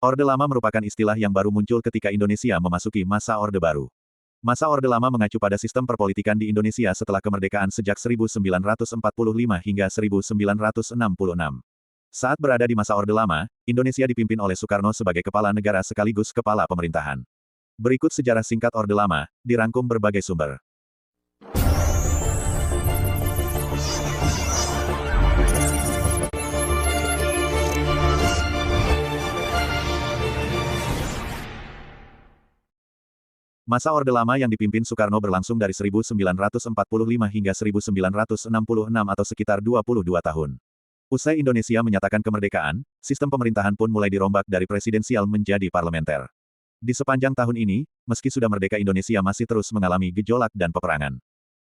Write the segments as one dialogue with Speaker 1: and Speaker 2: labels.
Speaker 1: Orde Lama merupakan istilah yang baru muncul ketika Indonesia memasuki masa Orde Baru. Masa Orde Lama mengacu pada sistem perpolitikan di Indonesia setelah kemerdekaan sejak 1945 hingga 1966. Saat berada di masa Orde Lama, Indonesia dipimpin oleh Soekarno sebagai kepala negara sekaligus kepala pemerintahan. Berikut sejarah singkat Orde Lama, dirangkum berbagai sumber. Masa Orde Lama yang dipimpin Soekarno berlangsung dari 1945 hingga 1966 atau sekitar 22 tahun. Usai Indonesia menyatakan kemerdekaan, sistem pemerintahan pun mulai dirombak dari presidensial menjadi parlementer. Di sepanjang tahun ini, meski sudah merdeka Indonesia masih terus mengalami gejolak dan peperangan.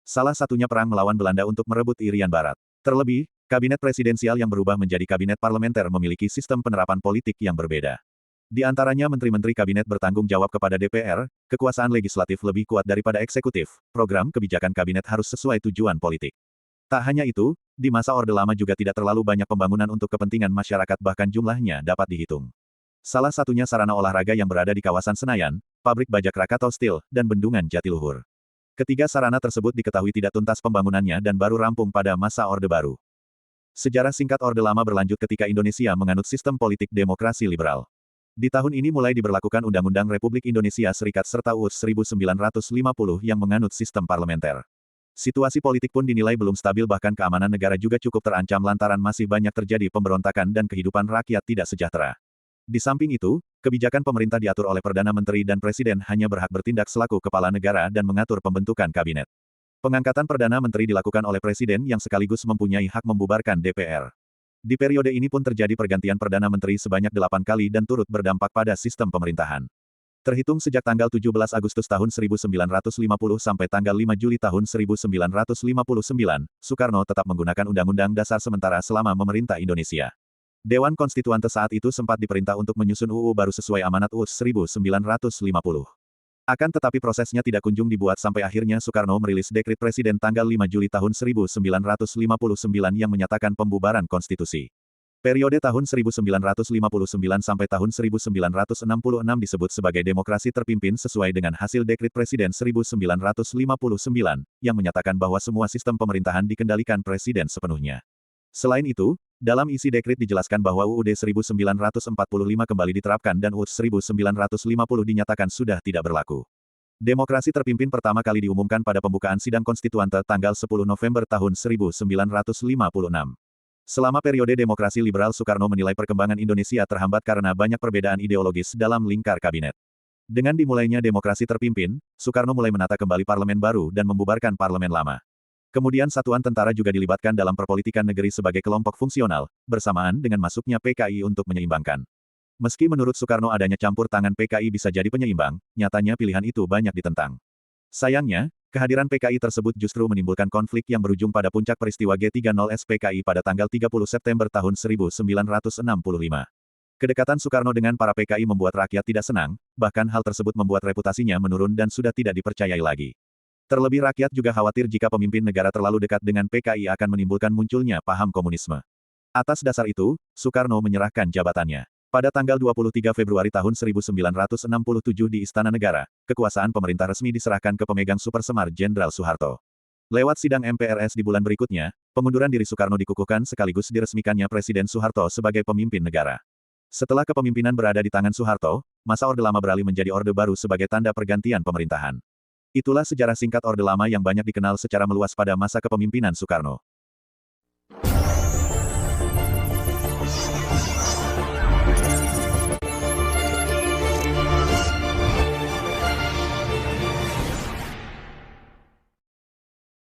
Speaker 1: Salah satunya perang melawan Belanda untuk merebut Irian Barat. Terlebih, kabinet presidensial yang berubah menjadi kabinet parlementer memiliki sistem penerapan politik yang berbeda. Di antaranya menteri-menteri kabinet bertanggung jawab kepada DPR, kekuasaan legislatif lebih kuat daripada eksekutif, program kebijakan kabinet harus sesuai tujuan politik. Tak hanya itu, di masa Orde Lama juga tidak terlalu banyak pembangunan untuk kepentingan masyarakat bahkan jumlahnya dapat dihitung. Salah satunya sarana olahraga yang berada di kawasan Senayan, pabrik bajak Krakatau Steel, dan bendungan Jatiluhur. Ketiga sarana tersebut diketahui tidak tuntas pembangunannya dan baru rampung pada masa Orde Baru. Sejarah singkat Orde Lama berlanjut ketika Indonesia menganut sistem politik demokrasi liberal. Di tahun ini mulai diberlakukan Undang-Undang Republik Indonesia Serikat serta UUD 1950 yang menganut sistem parlementer. Situasi politik pun dinilai belum stabil bahkan keamanan negara juga cukup terancam lantaran masih banyak terjadi pemberontakan dan kehidupan rakyat tidak sejahtera. Di samping itu, kebijakan pemerintah diatur oleh Perdana Menteri dan Presiden hanya berhak bertindak selaku kepala negara dan mengatur pembentukan kabinet. Pengangkatan Perdana Menteri dilakukan oleh Presiden yang sekaligus mempunyai hak membubarkan DPR. Di periode ini pun terjadi pergantian Perdana Menteri sebanyak 8 kali dan turut berdampak pada sistem pemerintahan. Terhitung sejak tanggal 17 Agustus tahun 1950 sampai tanggal 5 Juli tahun 1959, Soekarno tetap menggunakan Undang-Undang Dasar sementara selama memerintah Indonesia. Dewan Konstituante saat itu sempat diperintah untuk menyusun UU baru sesuai amanat UUD 1950. Akan tetapi prosesnya tidak kunjung dibuat sampai akhirnya Soekarno merilis dekret Presiden tanggal 5 Juli tahun 1959 yang menyatakan pembubaran konstitusi. Periode tahun 1959 sampai tahun 1966 disebut sebagai demokrasi terpimpin sesuai dengan hasil dekret Presiden 1959 yang menyatakan bahwa semua sistem pemerintahan dikendalikan Presiden sepenuhnya. Selain itu, dalam isi dekret dijelaskan bahwa UUD 1945 kembali diterapkan dan UUD 1950 dinyatakan sudah tidak berlaku. Demokrasi terpimpin pertama kali diumumkan pada pembukaan sidang konstituante tanggal 10 November tahun 1956. Selama periode demokrasi liberal Soekarno menilai perkembangan Indonesia terhambat karena banyak perbedaan ideologis dalam lingkar kabinet. Dengan dimulainya demokrasi terpimpin, Soekarno mulai menata kembali parlemen baru dan membubarkan parlemen lama. Kemudian satuan tentara juga dilibatkan dalam perpolitikan negeri sebagai kelompok fungsional, bersamaan dengan masuknya PKI untuk menyeimbangkan. Meski menurut Soekarno adanya campur tangan PKI bisa jadi penyeimbang, nyatanya pilihan itu banyak ditentang. Sayangnya, kehadiran PKI tersebut justru menimbulkan konflik yang berujung pada puncak peristiwa G30 SPKI pada tanggal 30 September tahun 1965. Kedekatan Soekarno dengan para PKI membuat rakyat tidak senang, bahkan hal tersebut membuat reputasinya menurun dan sudah tidak dipercayai lagi. Terlebih rakyat juga khawatir jika pemimpin negara terlalu dekat dengan PKI akan menimbulkan munculnya paham komunisme. Atas dasar itu, Soekarno menyerahkan jabatannya. Pada tanggal 23 Februari tahun 1967 di Istana Negara, kekuasaan pemerintah resmi diserahkan ke pemegang Supersemar Jenderal Soeharto. Lewat sidang MPRS di bulan berikutnya, pengunduran diri Soekarno dikukuhkan sekaligus diresmikannya Presiden Soeharto sebagai pemimpin negara. Setelah kepemimpinan berada di tangan Soeharto, masa Orde Lama beralih menjadi Orde Baru sebagai tanda pergantian pemerintahan. Itulah sejarah singkat Orde Lama yang banyak dikenal secara meluas pada masa kepemimpinan Soekarno.